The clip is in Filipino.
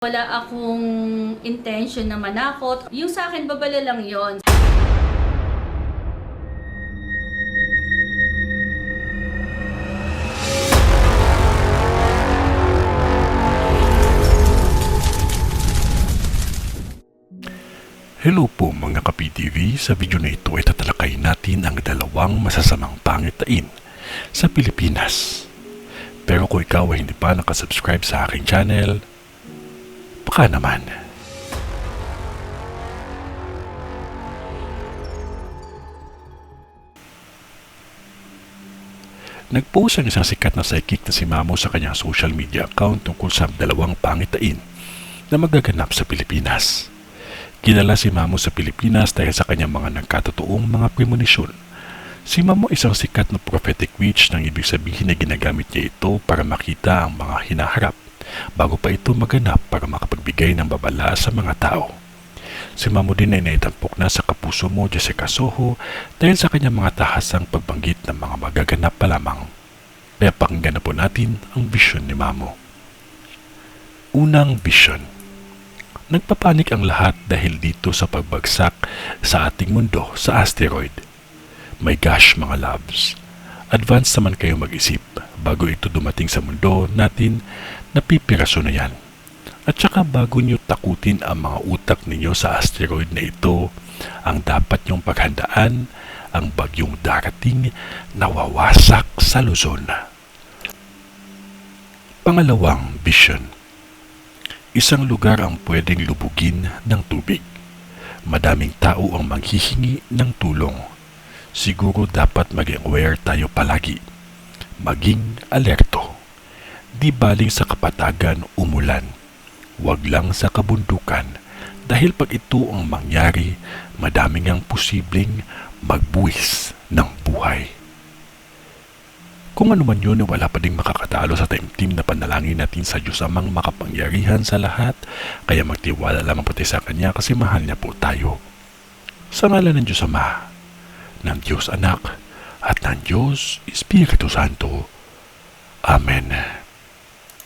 Wala akong intention na manakot. Yung sa akin, babala lang yon. Hello po mga ka-PTV, sa video na ito ay tatalakayin natin ang dalawang masasamang pangitain sa Pilipinas. Pero kung ikaw ay hindi pa nakasubscribe sa aking channel, baka naman. Nag-post ang isang sikat na psychic na si Mamo sa kanyang social media account tungkol sa dalawang pangitain na magaganap sa Pilipinas. Kilala si Mamo sa Pilipinas dahil sa kanyang mga nagkatotoong mga premonisyon. Si Mamo isang sikat na prophetic witch nang ibig sabihin na ginagamit niya ito para makita ang mga hinaharap bago pa ito maganap para makapagbigay ng babala sa mga tao. Si Mamo din ay naitampok na sa kapuso mo, Jessica Soho, dahil sa kanyang mga tahasang pagbanggit ng mga magaganap pa lamang. Kaya pakinggan na po natin ang vision ni Mamo. Unang vision. Nagpapanik ang lahat dahil dito sa pagbagsak sa ating mundo sa asteroid. My gosh mga loves, advance naman kayo mag-isip bago ito dumating sa mundo natin, napipiraso na yan. At saka bago nyo takutin ang mga utak ninyo sa asteroid na ito, ang dapat nyong paghandaan ang bagyong darating na wawasak sa Luzon. Pangalawang vision. Isang lugar ang pwedeng lubugin ng tubig. Madaming tao ang manghihingi ng tulong. Siguro dapat maging aware tayo palagi. Maging alerto. Di baling sa kapatagan umulan. Huwag lang sa kabundukan. Dahil pag ito ang mangyari, madaming ang posibleng magbuwis ng buhay. Kung ano man yun, wala pa ding makakatalo sa taimtim na panalangin natin sa Diyos Amang makapangyarihan sa lahat, kaya magtiwala lamang pati sa Kanya kasi mahal niya po tayo. Sa ngalan ng Diyos Ama, ng Diyos Anak, at ng Diyos Espiritu Santo. Amen.